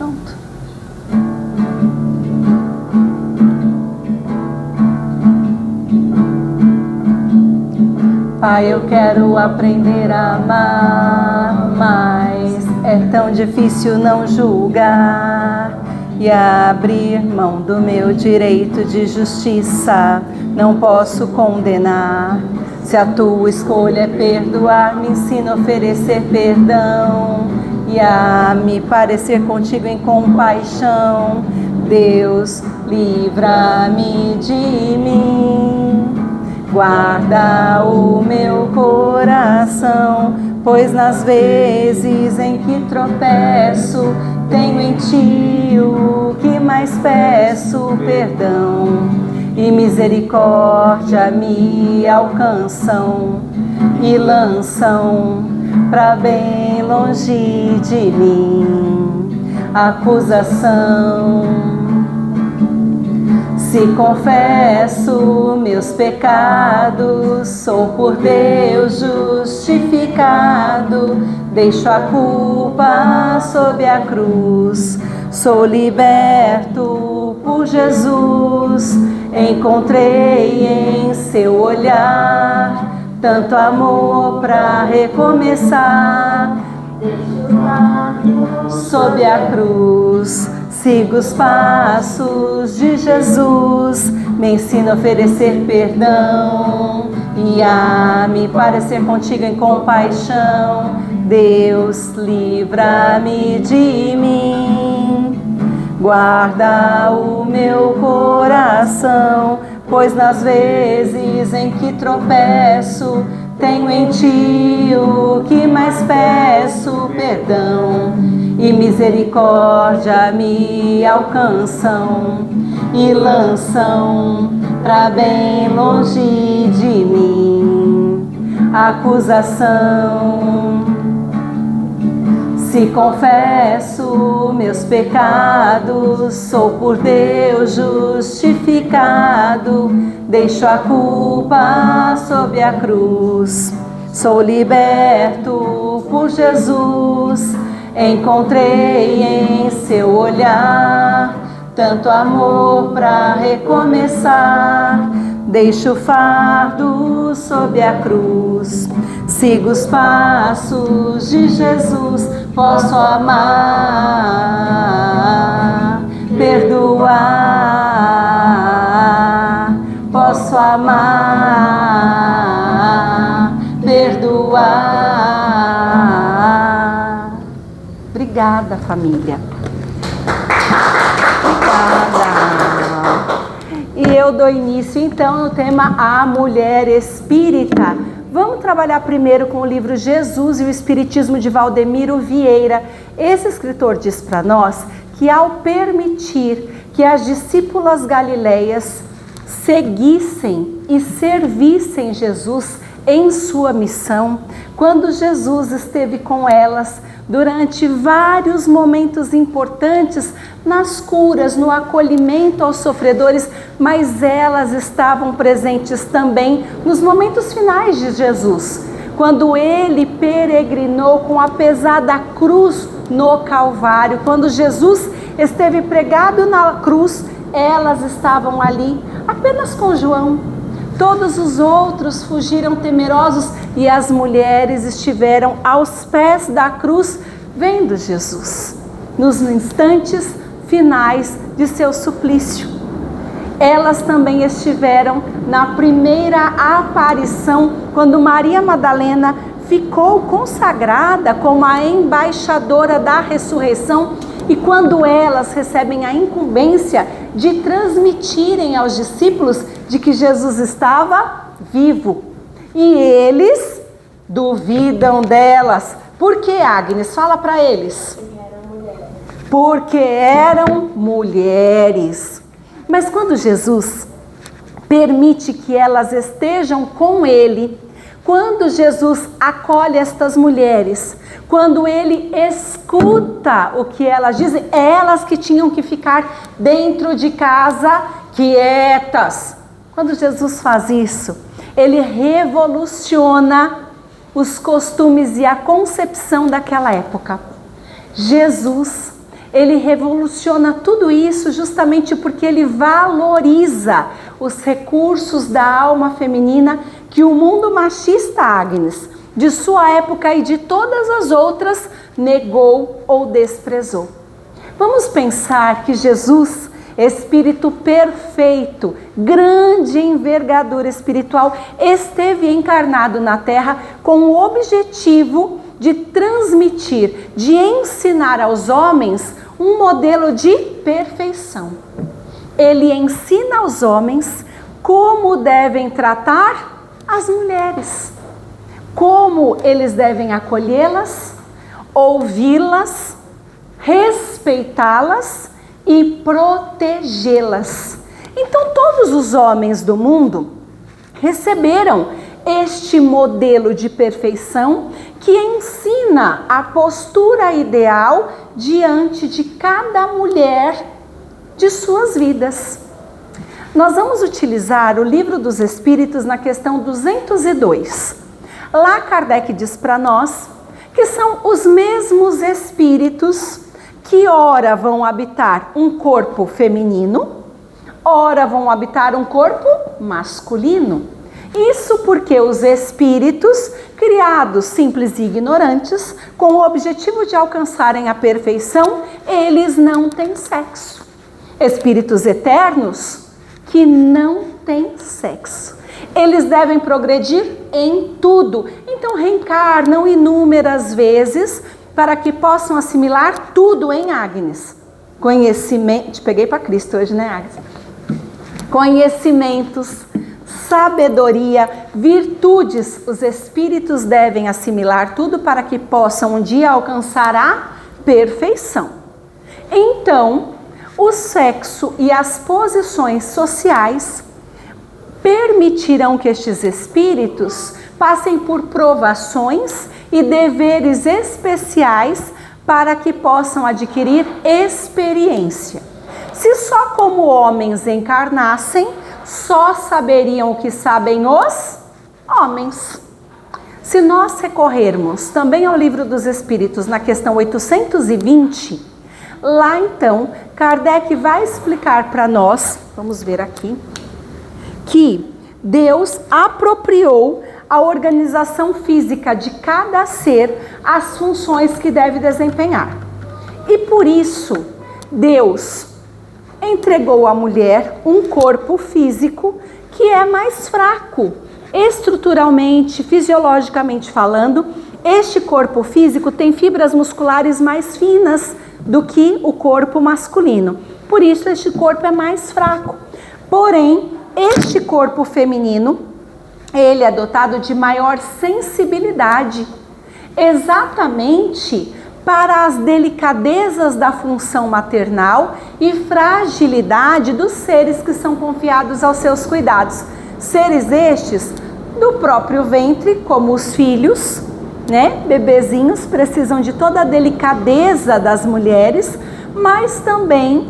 Pronto. Pai, eu quero aprender a amar, mas é tão difícil não julgar e abrir mão do meu direito de justiça. Não posso condenar. Se a tua escolha é perdoar, me ensina a oferecer perdão e a me parecer contigo em compaixão. Deus, livra-me de mim. Guarda o meu coração, pois nas vezes em que tropeço, tenho em ti o que mais peço, perdão e misericórdia me alcançam e lançam pra bem longe de mim acusação. Se confesso meus pecados, sou por Deus justificado. Deixo a culpa sob a cruz, sou liberto por Jesus. Encontrei em seu olhar tanto amor pra recomeçar. Sob a cruz, sigo os passos de Jesus, me ensina a oferecer perdão e a me parecer contigo em compaixão. Deus, livra-me de mim, guarda o meu coração, pois nas vezes em que tropeço, tenho em ti o que mais peço, perdão e misericórdia me alcançam e lançam pra bem longe de mim acusação. Se confesso meus pecados, sou por Deus justificado. Deixo a culpa sob a cruz, sou liberto por Jesus. Encontrei em seu olhar tanto amor pra recomeçar. Deixo o fardo sob a cruz, sigo os passos de Jesus. Posso amar, perdoar. Posso amar, perdoar. Obrigada, família. Obrigada. E eu dou início, então, no tema A Mulher Espírita. Vamos trabalhar primeiro com o livro Jesus e o Espiritismo de Valdemiro Vieira. Esse escritor diz para nós que ao permitir que as discípulas galileias seguissem e servissem Jesus em sua missão, quando Jesus esteve com elas durante vários momentos importantes nas curas, no acolhimento aos sofredores, mas elas estavam presentes também nos momentos finais de Jesus, quando ele peregrinou com a pesada cruz no Calvário. Quando Jesus esteve pregado na cruz, elas estavam ali apenas com João. Todos os outros fugiram temerosos e as mulheres estiveram aos pés da cruz vendo Jesus nos instantes finais de seu suplício. Elas também estiveram na primeira aparição, quando Maria Madalena ficou consagrada como a embaixadora da ressurreição e quando elas recebem a incumbência de transmitirem aos discípulos de que Jesus estava vivo. E eles duvidam delas. Por que, Agnes? Fala para eles. Porque eram mulheres. Mas quando Jesus permite que elas estejam com ele, quando Jesus acolhe estas mulheres, quando ele escuta o que elas dizem, elas que tinham que ficar dentro de casa quietas. Quando Jesus faz isso, ele revoluciona os costumes e a concepção daquela época. Jesus Ele revoluciona tudo isso justamente porque ele valoriza os recursos da alma feminina que o mundo machista, Agnes, de sua época e de todas as outras, negou ou desprezou. Vamos pensar que Jesus, Espírito perfeito, grande envergadura espiritual, esteve encarnado na Terra com o objetivo de transmitir, de ensinar aos homens um modelo de perfeição. Ele ensina aos homens como devem tratar as mulheres, como eles devem acolhê-las, ouvi-las, respeitá-las e protegê-las. Então todos os homens do mundo receberam este modelo de perfeição que ensina a postura ideal diante de cada mulher de suas vidas. Nós vamos utilizar o Livro dos Espíritos na questão 202. Lá Kardec diz para nós que são os mesmos espíritos que ora vão habitar um corpo feminino, ora vão habitar um corpo masculino. Isso porque os espíritos, criados simples e ignorantes, com o objetivo de alcançarem a perfeição, eles não têm sexo. Espíritos eternos que não têm sexo. Eles devem progredir em tudo, então reencarnam inúmeras vezes para que possam assimilar tudo em Agnes. Conhecimento, te peguei para Cristo hoje, né, Agnes? Conhecimentos, sabedoria, virtudes, os espíritos devem assimilar tudo para que possam um dia alcançar a perfeição. Então, o sexo e as posições sociais permitirão que estes espíritos passem por provações e deveres especiais para que possam adquirir experiência. Se só como homens encarnassem, só saberiam o que sabem os homens. Se nós recorrermos também ao Livro dos Espíritos, na questão 820, lá então, Kardec vai explicar para nós, vamos ver aqui, que Deus apropriou a organização física de cada ser as funções que deve desempenhar. E por isso, Deus entregou à mulher um corpo físico que é mais fraco. Estruturalmente, fisiologicamente falando, este corpo físico tem fibras musculares mais finas do que o corpo masculino. Por isso, este corpo é mais fraco. Porém, este corpo feminino, ele é dotado de maior sensibilidade, exatamente para as delicadezas da função maternal e fragilidade dos seres que são confiados aos seus cuidados. Seres estes do próprio ventre, como os filhos, né? Bebezinhos precisam de toda a delicadeza das mulheres, mas também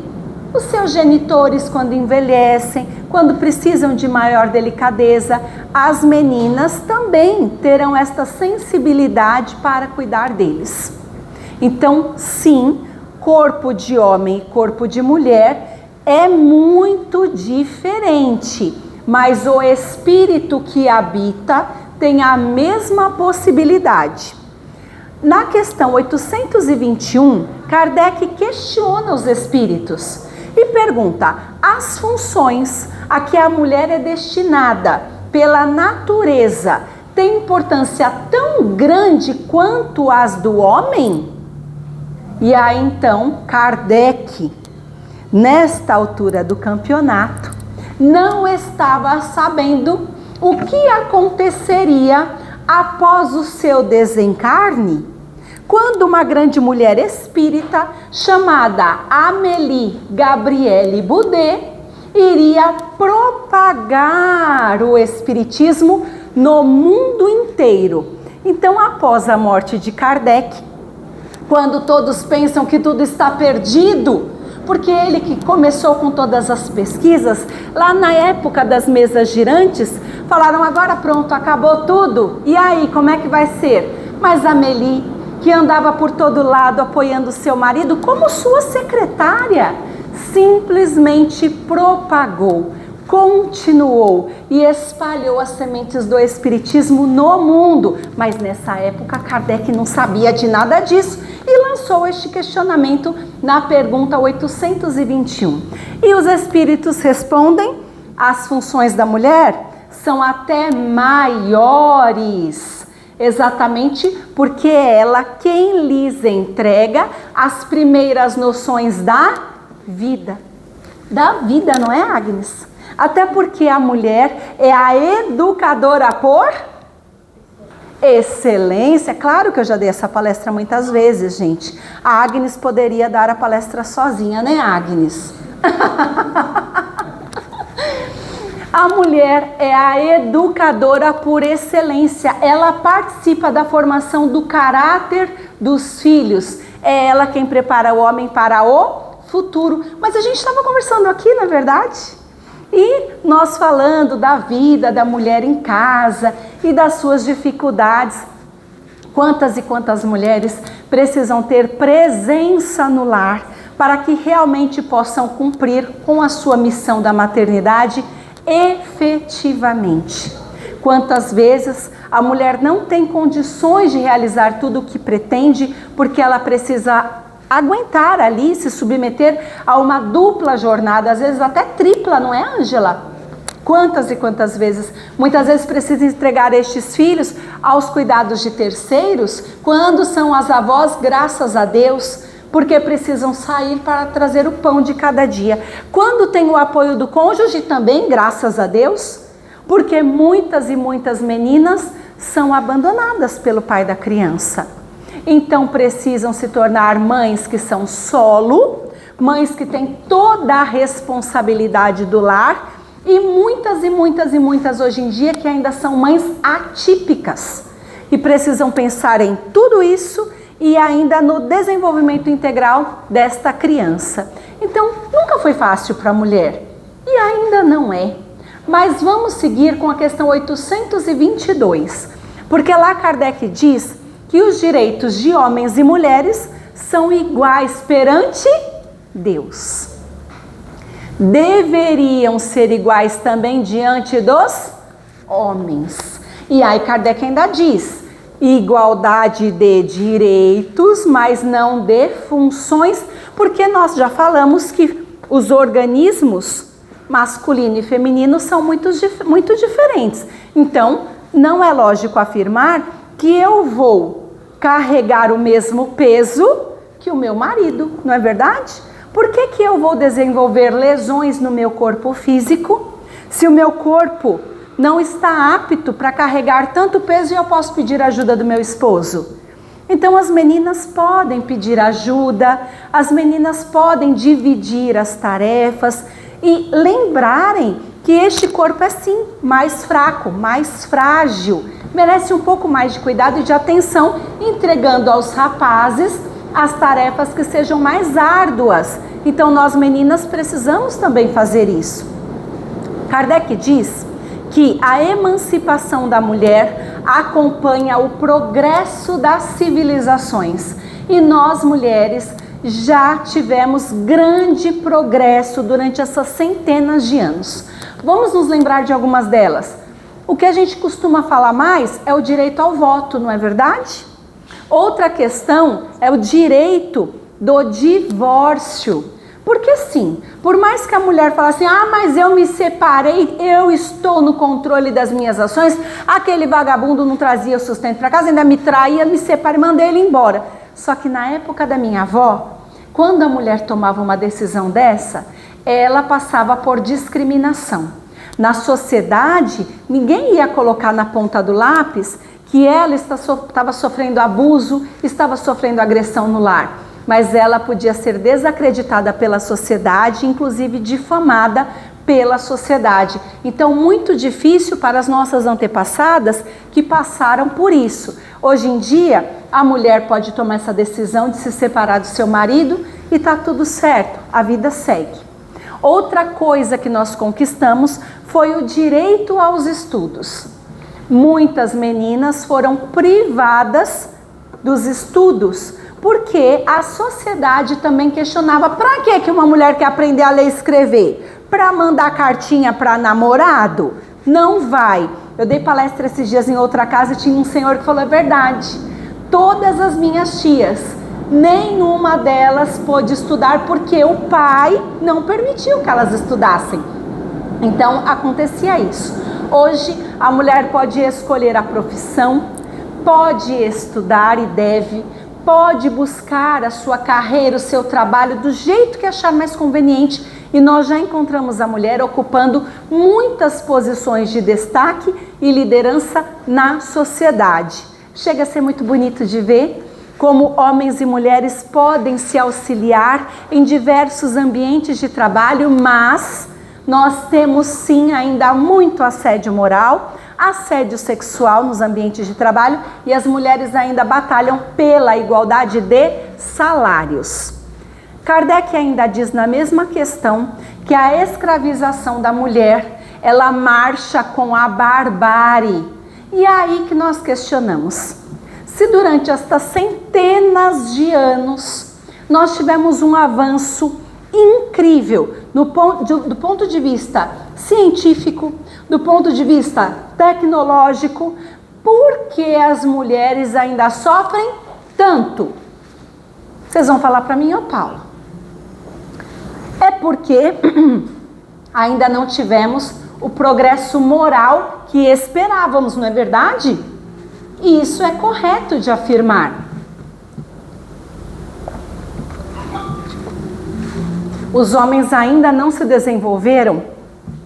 os seus genitores quando envelhecem, quando precisam de maior delicadeza, as meninas também terão esta sensibilidade para cuidar deles. Então, sim, corpo de homem e corpo de mulher é muito diferente, mas o espírito que habita tem a mesma possibilidade. Na questão 821, Kardec questiona os espíritos e pergunta: as funções a que a mulher é destinada pela natureza têm importância tão grande quanto as do homem? E aí então Kardec, nesta altura do campeonato, não estava sabendo o que aconteceria após o seu desencarne, quando uma grande mulher espírita chamada Amélie Gabrielle Boudet iria propagar o espiritismo no mundo inteiro. Então, após a morte de Kardec, quando todos pensam que tudo está perdido, porque ele que começou com todas as pesquisas, lá na época das mesas girantes, falaram: agora pronto, acabou tudo, e aí, como é que vai ser? Mas Amélie que andava por todo lado apoiando seu marido, como sua secretária, simplesmente propagou, continuou e espalhou as sementes do espiritismo no mundo. Mas nessa época Kardec não sabia de nada disso e lançou este questionamento na pergunta 821. E os espíritos respondem: as funções da mulher são até maiores, exatamente porque é ela quem lhes entrega as primeiras noções da vida. Da vida, não é, Agnes? Até porque a mulher é a educadora por excelência. Claro que eu já dei essa palestra muitas vezes, gente. A Agnes poderia dar a palestra sozinha, né, Agnes? A mulher é a educadora por excelência. Ela participa da formação do caráter dos filhos. É ela quem prepara o homem para o futuro. Mas a gente estava conversando aqui, não é verdade? E nós falando da vida da mulher em casa e das suas dificuldades. Quantas e quantas mulheres precisam ter presença no lar para que realmente possam cumprir com a sua missão da maternidade efetivamente. Quantas vezes a mulher não tem condições de realizar tudo o que pretende porque ela precisa aguentar ali, se submeter a uma dupla jornada, às vezes até tripla, não é, Ângela? Quantas e quantas vezes? Muitas vezes precisa entregar estes filhos aos cuidados de terceiros, quando são as avós, graças a Deus, porque precisam sair para trazer o pão de cada dia. Quando tem o apoio do cônjuge também, graças a Deus, porque muitas e muitas meninas são abandonadas pelo pai da criança. Então precisam se tornar mães que são solo, mães que têm toda a responsabilidade do lar e muitas hoje em dia que ainda são mães atípicas e precisam pensar em tudo isso e ainda no desenvolvimento integral desta criança. Então nunca foi fácil para a mulher e ainda não é. Mas vamos seguir com a questão 822, porque lá Kardec diz que os direitos de homens e mulheres são iguais perante Deus. Deveriam ser iguais também diante dos homens. E aí Kardec ainda diz: igualdade de direitos, mas não de funções, porque nós já falamos que os organismos masculino e feminino são muito diferentes. Então, não é lógico afirmar que eu vou carregar o mesmo peso que o meu marido, não é verdade? Por que que eu vou desenvolver lesões no meu corpo físico se o meu corpo não está apto para carregar tanto peso e eu posso pedir ajuda do meu esposo? Então as meninas podem pedir ajuda, as meninas podem dividir as tarefas e lembrarem que este corpo é sim mais fraco, mais frágil, merece um pouco mais de cuidado e de atenção, entregando aos rapazes as tarefas que sejam mais árduas. Então nós meninas precisamos também fazer isso. Kardec diz que a emancipação da mulher acompanha o progresso das civilizações e nós mulheres já tivemos grande progresso durante essas centenas de anos. Vamos nos lembrar de algumas delas. O que a gente costuma falar mais é o direito ao voto, não é verdade? Outra questão é o direito do divórcio. Porque sim, por mais que a mulher fale assim, mas eu me separei, eu estou no controle das minhas ações, aquele vagabundo não trazia o sustento para casa, ainda me traía, me separei, mandei ele embora. Só que na época da minha avó, quando a mulher tomava uma decisão dessa, ela passava por discriminação. Na sociedade, ninguém ia colocar na ponta do lápis que ela estava sofrendo abuso, estava sofrendo agressão no lar. Mas ela podia ser desacreditada pela sociedade, inclusive difamada pela sociedade. Então, muito difícil para as nossas antepassadas que passaram por isso. Hoje em dia, a mulher pode tomar essa decisão de se separar do seu marido e está tudo certo, a vida segue. Outra coisa que nós conquistamos foi o direito aos estudos. Muitas meninas foram privadas dos estudos, porque a sociedade também questionava: para que uma mulher quer aprender a ler e escrever? Para mandar cartinha para namorado? Não vai. Eu dei palestra esses dias em outra casa e tinha um senhor que falou: é verdade, todas as minhas tias, nenhuma delas pôde estudar porque o pai não permitiu que elas estudassem. Então acontecia isso. Hoje a mulher pode escolher a profissão, pode estudar e deve, pode buscar a sua carreira, o seu trabalho do jeito que achar mais conveniente, e nós já encontramos a mulher ocupando muitas posições de destaque e liderança na sociedade. Chega a ser muito bonito de ver como homens e mulheres podem se auxiliar em diversos ambientes de trabalho, mas nós temos sim ainda muito assédio moral, assédio sexual nos ambientes de trabalho, e as mulheres ainda batalham pela igualdade de salários. Kardec ainda diz na mesma questão que a escravização da mulher, ela marcha com a barbárie. E é aí que nós questionamos: se durante estas centenas de anos nós tivemos um avanço incrível do ponto de vista científico, do ponto de vista tecnológico, por que as mulheres ainda sofrem tanto? Vocês vão falar para mim: ó Paulo, é porque ainda não tivemos o progresso moral que esperávamos, não é verdade? E isso é correto de afirmar. Os homens ainda não se desenvolveram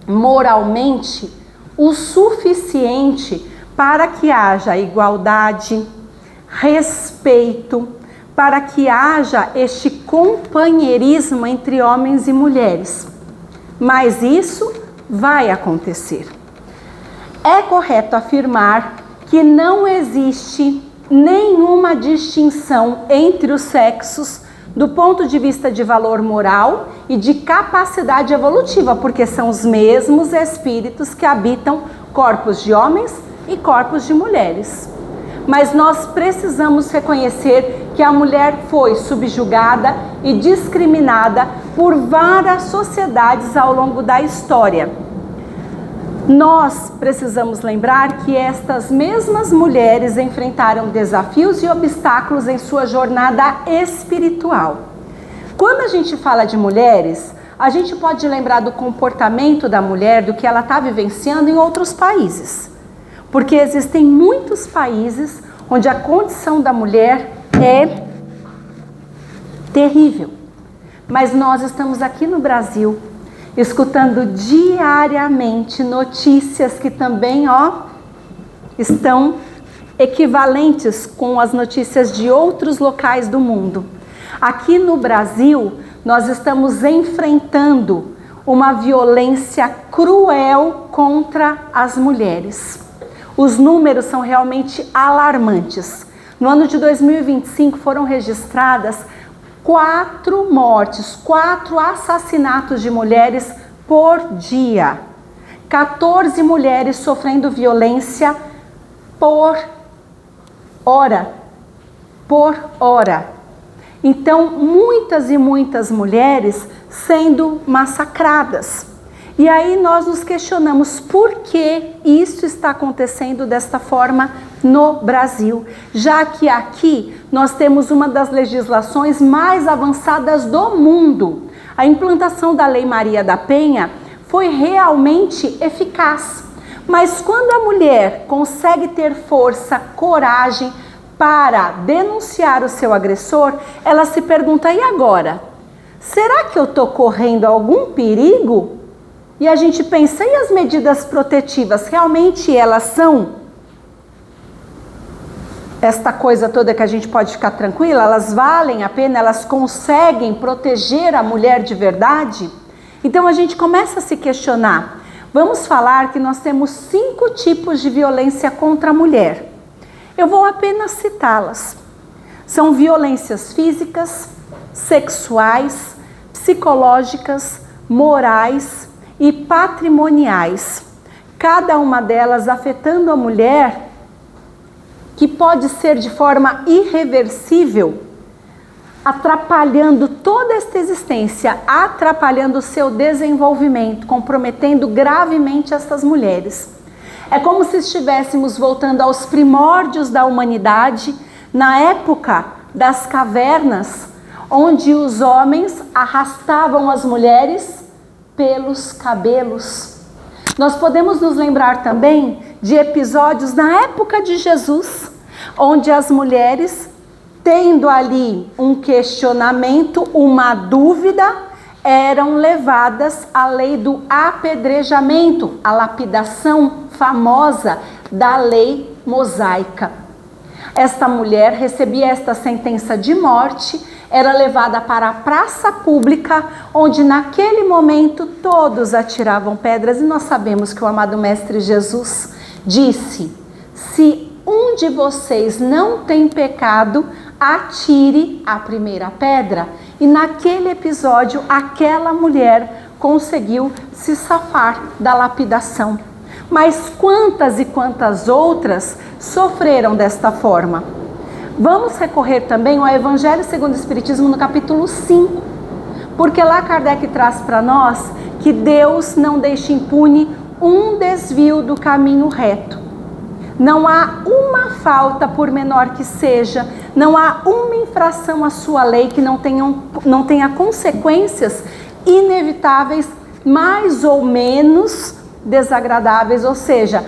moralmente o suficiente para que haja igualdade, respeito, para que haja este companheirismo entre homens e mulheres. Mas isso vai acontecer. É correto afirmar que não existe nenhuma distinção entre os sexos do ponto de vista de valor moral e de capacidade evolutiva, porque são os mesmos espíritos que habitam corpos de homens e corpos de mulheres. Mas nós precisamos reconhecer que a mulher foi subjugada e discriminada por várias sociedades ao longo da história. Nós precisamos lembrar que estas mesmas mulheres enfrentaram desafios e obstáculos em sua jornada espiritual. Quando a gente fala de mulheres, a gente pode lembrar do comportamento da mulher, do que ela está vivenciando em outros países. Porque existem muitos países onde a condição da mulher é terrível. Mas nós estamos aqui no Brasil, escutando diariamente notícias que também, estão equivalentes com as notícias de outros locais do mundo. Aqui no Brasil, nós estamos enfrentando uma violência cruel contra as mulheres. Os números são realmente alarmantes. No ano de 2025 foram registradas 4 mortes, 4 assassinatos de mulheres por dia. 14 mulheres sofrendo violência por hora. Por hora. Então, muitas e muitas mulheres sendo massacradas. E aí nós nos questionamos por que isso está acontecendo desta forma no Brasil, já que aqui nós temos uma das legislações mais avançadas do mundo. A implantação da Lei Maria da Penha foi realmente eficaz, mas quando a mulher consegue ter força, coragem para denunciar o seu agressor, ela se pergunta: e agora? Será que eu estou correndo algum perigo? E a gente pensa: e as medidas protetivas, realmente elas são esta coisa toda que a gente pode ficar tranquila? Elas valem a pena? Elas conseguem proteger a mulher de verdade? Então a gente começa a se questionar. Vamos falar que nós temos 5 tipos de violência contra a mulher. Eu vou apenas citá-las. São violências físicas, sexuais, psicológicas, morais e patrimoniais, cada uma delas afetando a mulher que pode ser de forma irreversível, atrapalhando toda esta existência, atrapalhando o seu desenvolvimento, comprometendo gravemente essas mulheres. É como se estivéssemos voltando aos primórdios da humanidade, na época das cavernas, onde os homens arrastavam as mulheres pelos cabelos. Nós podemos nos lembrar também de episódios na época de Jesus, onde as mulheres, tendo ali um questionamento, uma dúvida, eram levadas à lei do apedrejamento, a lapidação famosa da lei mosaica. Esta mulher recebia esta sentença de morte, era levada para a praça pública, onde naquele momento todos atiravam pedras, e nós sabemos que o amado Mestre Jesus disse: se um de vocês não tem pecado, atire a primeira pedra. E naquele episódio, aquela mulher conseguiu se safar da lapidação. Mas quantas e quantas outras sofreram desta forma? Vamos recorrer também ao Evangelho segundo o Espiritismo no capítulo 5, porque lá Kardec traz para nós que Deus não deixa impune um desvio do caminho reto. Não há uma falta, por menor que seja, não há uma infração à sua lei que não tenha consequências inevitáveis, mais ou menos desagradáveis. Ou seja,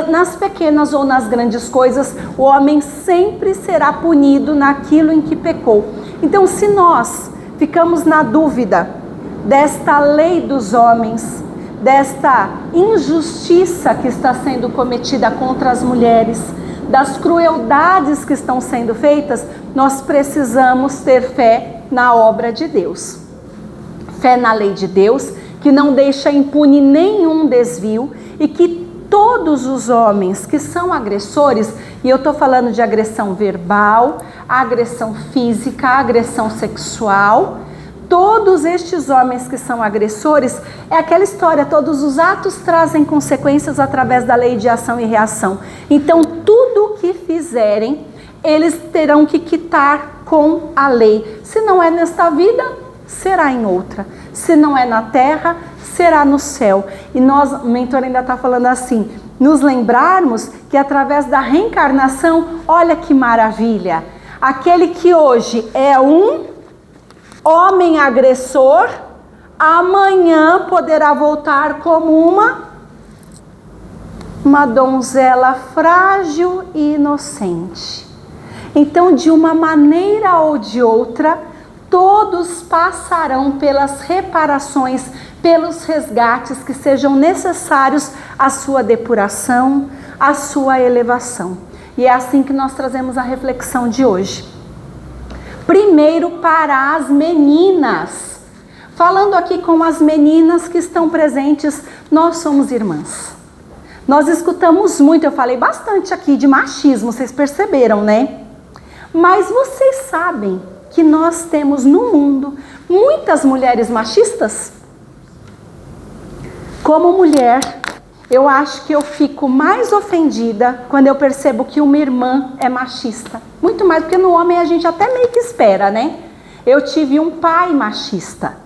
nas pequenas ou nas grandes coisas, o homem sempre será punido naquilo em que pecou. Então, se nós ficamos na dúvida desta lei dos homens, desta injustiça que está sendo cometida contra as mulheres, das crueldades que estão sendo feitas, nós precisamos ter fé na obra de Deus. Fé na lei de Deus, que não deixa impune nenhum desvio, e que todos os homens que são agressores, e eu estou falando de agressão verbal, agressão física, agressão sexual, todos estes homens que são agressores, é aquela história, todos os atos trazem consequências através da lei de ação e reação. Então, tudo o que fizerem, eles terão que quitar com a lei. Se não é nesta vida, será em outra. Se não é na terra, será no céu. E nós, o mentor ainda está falando assim, nos lembrarmos que através da reencarnação, olha que maravilha, aquele que hoje é um homem agressor, amanhã poderá voltar como uma donzela frágil e inocente. Então, de uma maneira ou de outra, todos passarão pelas reparações, pelos resgates que sejam necessários à sua depuração, à sua elevação. E é assim que nós trazemos a reflexão de hoje. Primeiro para as meninas. Falando aqui com as meninas que estão presentes, nós somos irmãs. Nós escutamos muito, eu falei bastante aqui de machismo, vocês perceberam, né? Mas vocês sabem que nós temos no mundo muitas mulheres machistas? Como mulher, eu acho que eu fico mais ofendida quando eu percebo que uma irmã é machista. Muito mais, porque no homem a gente até meio que espera, né? Eu tive um pai machista.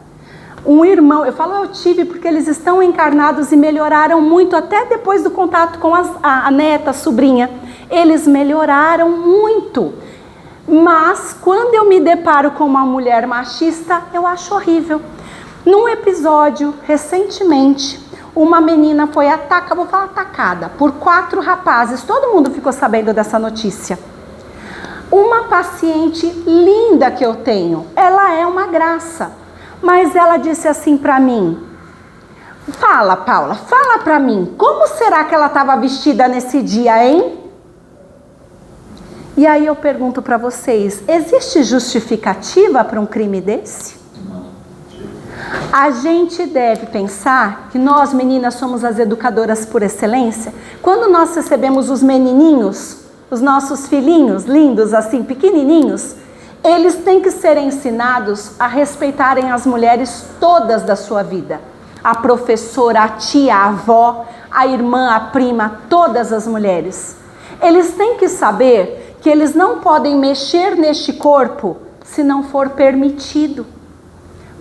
Um irmão, eu falo eu tive porque eles estão encarnados e melhoraram muito, até depois do contato com a neta, a sobrinha. Eles melhoraram muito. Mas quando eu me deparo com uma mulher machista, eu acho horrível. Num episódio, recentemente, uma menina foi atacada por 4 rapazes. Todo mundo ficou sabendo dessa notícia. Uma paciente linda que eu tenho, ela é uma graça. Mas ela disse assim para mim: fala, Paula, fala para mim, como será que ela estava vestida nesse dia, hein? E aí eu pergunto para vocês, existe justificativa para um crime desse? A gente deve pensar que nós, meninas, somos as educadoras por excelência. Quando nós recebemos os menininhos, os nossos filhinhos lindos, assim, pequenininhos, eles têm que ser ensinados a respeitarem as mulheres todas da sua vida. A professora, a tia, a avó, a irmã, a prima, todas as mulheres. Eles têm que saber que eles não podem mexer neste corpo se não for permitido.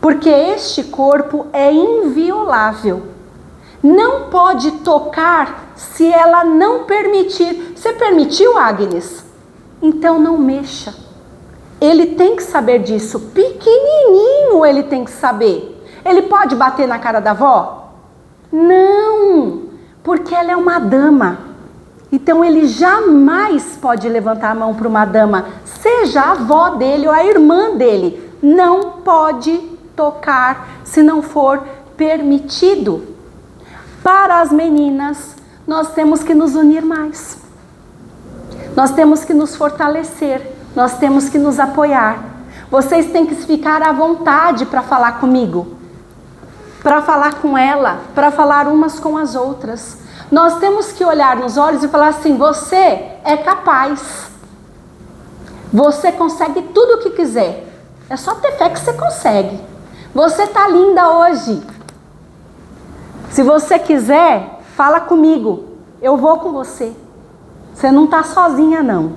Porque este corpo é inviolável. Não pode tocar se ela não permitir. Você permitiu, Agnes? Então não mexa. Ele tem que saber disso. Pequenininho ele tem que saber. Ele pode bater na cara da avó? Não, porque ela é uma dama. Então ele jamais pode levantar a mão para uma dama, seja a avó dele ou a irmã dele. Não pode tocar se não for permitido. Para as meninas, nós temos que nos unir mais. Nós temos que nos fortalecer. Nós temos que nos apoiar. Vocês têm que ficar à vontade para falar comigo, para falar com ela, para falar umas com as outras. Nós temos que olhar nos olhos e falar assim: você é capaz. Você consegue tudo o que quiser. É só ter fé que você consegue. Você tá linda hoje. Se você quiser, fala comigo. Eu vou com você. Você não tá sozinha, não.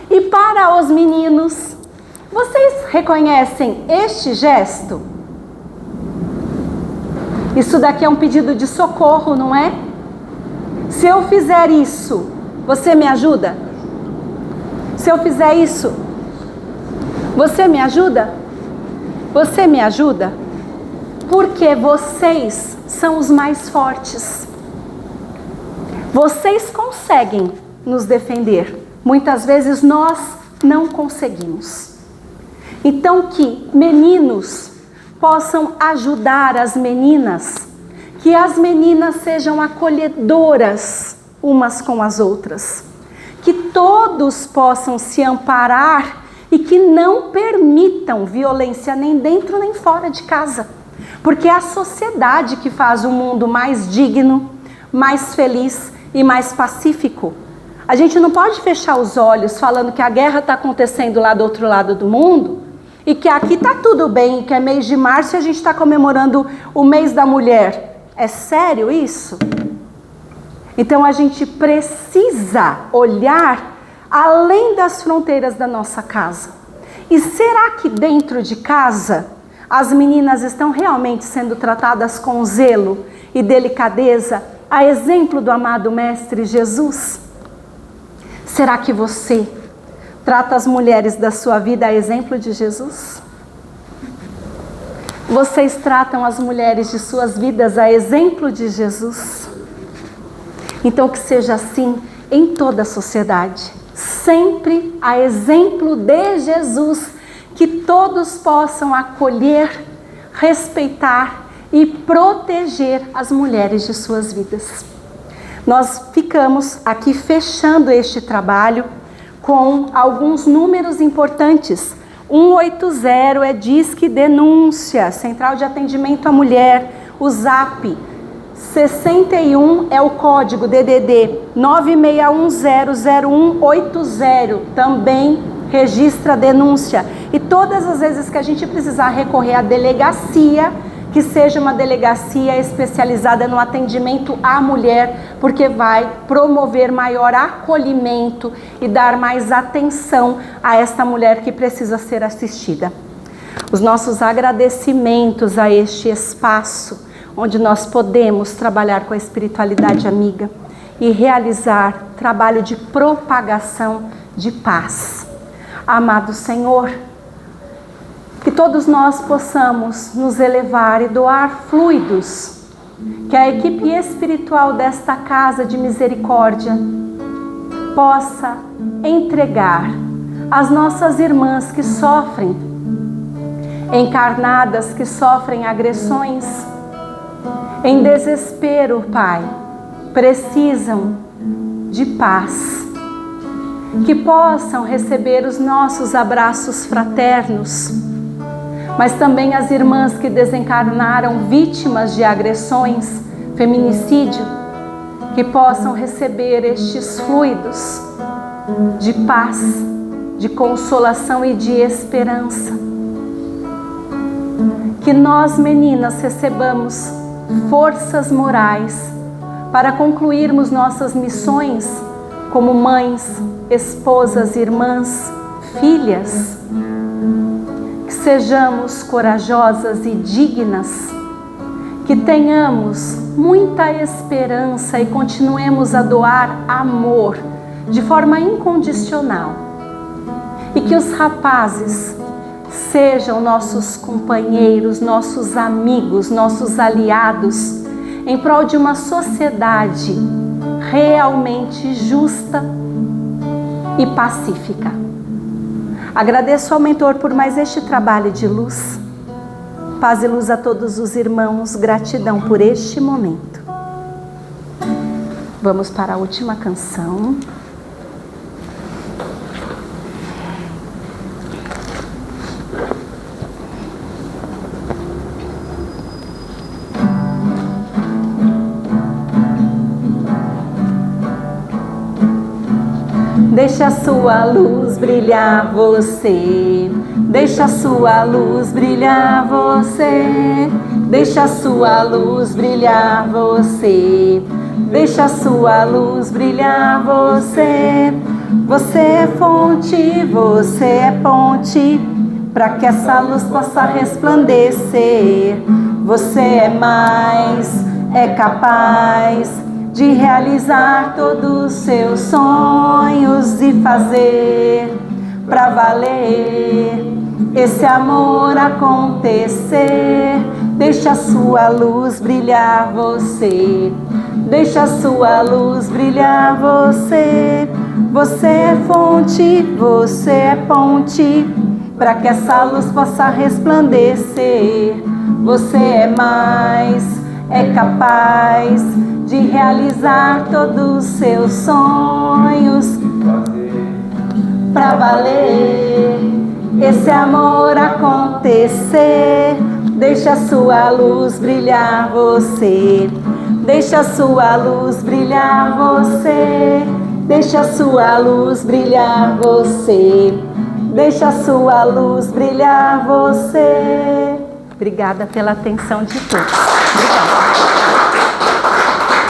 E para os meninos, vocês reconhecem este gesto? Isso daqui é um pedido de socorro, não é? Se eu fizer isso, você me ajuda? Se eu fizer isso, você me ajuda? Você me ajuda? Porque vocês são os mais fortes. Vocês conseguem nos defender. Muitas vezes nós não conseguimos. Então que meninos possam ajudar as meninas, que as meninas sejam acolhedoras umas com as outras, que todos possam se amparar e que não permitam violência nem dentro nem fora de casa, porque é a sociedade que faz o mundo mais digno, mais feliz e mais pacífico. A gente não pode fechar os olhos falando que a guerra está acontecendo lá do outro lado do mundo e que aqui está tudo bem, que é mês de março e a gente está comemorando o mês da mulher. É sério isso? Então a gente precisa olhar além das fronteiras da nossa casa. E será que dentro de casa as meninas estão realmente sendo tratadas com zelo e delicadeza, a exemplo do amado Mestre Jesus? Será que você trata as mulheres da sua vida a exemplo de Jesus? Vocês tratam as mulheres de suas vidas a exemplo de Jesus? Então que seja assim em toda a sociedade. Sempre a exemplo de Jesus, que todos possam acolher, respeitar e proteger as mulheres de suas vidas. Nós ficamos aqui fechando este trabalho com alguns números importantes. 180 é Disque Denúncia, Central de Atendimento à Mulher. O Zap 61 é o código DDD 96100180, também registra a denúncia. E todas as vezes que a gente precisar recorrer à delegacia, que seja uma delegacia especializada no atendimento à mulher, porque vai promover maior acolhimento e dar mais atenção a esta mulher que precisa ser assistida. Os nossos agradecimentos a este espaço, onde nós podemos trabalhar com a espiritualidade amiga e realizar trabalho de propagação de paz. Amado Senhor, que todos nós possamos nos elevar e doar fluidos, que a equipe espiritual desta casa de misericórdia possa entregar às nossas irmãs que sofrem, encarnadas que sofrem agressões, em desespero, Pai, precisam de paz, que possam receber os nossos abraços fraternos, mas também as irmãs que desencarnaram vítimas de agressões, feminicídio, que possam receber estes fluidos de paz, de consolação e de esperança. Que nós, meninas, recebamos forças morais para concluirmos nossas missões como mães, esposas, irmãs, filhas, que sejamos corajosas e dignas, que tenhamos muita esperança e continuemos a doar amor de forma incondicional. E que os rapazes sejam nossos companheiros, nossos amigos, nossos aliados, em prol de uma sociedade realmente justa e pacífica. Agradeço ao mentor por mais este trabalho de luz. Paz e luz a todos os irmãos, gratidão por este momento. Vamos para a última canção. Deixa a sua luz brilhar você, deixa a sua luz brilhar você, deixa a sua luz brilhar você, deixa a sua luz brilhar você. Você é fonte, você é ponte, para que essa luz possa resplandecer. Você é mais, é capaz de realizar todos os seus sonhos e fazer pra valer esse amor acontecer. Deixa a sua luz brilhar você, deixa a sua luz brilhar você. Você é fonte, você é ponte, para que essa luz possa resplandecer. Você é mais, é capaz de realizar todos os seus sonhos pra valer esse amor acontecer. Deixa a sua luz brilhar você, deixa a sua luz brilhar você, deixa a sua luz brilhar você, deixa a sua luz brilhar você. Obrigada pela atenção de todos. Obrigada.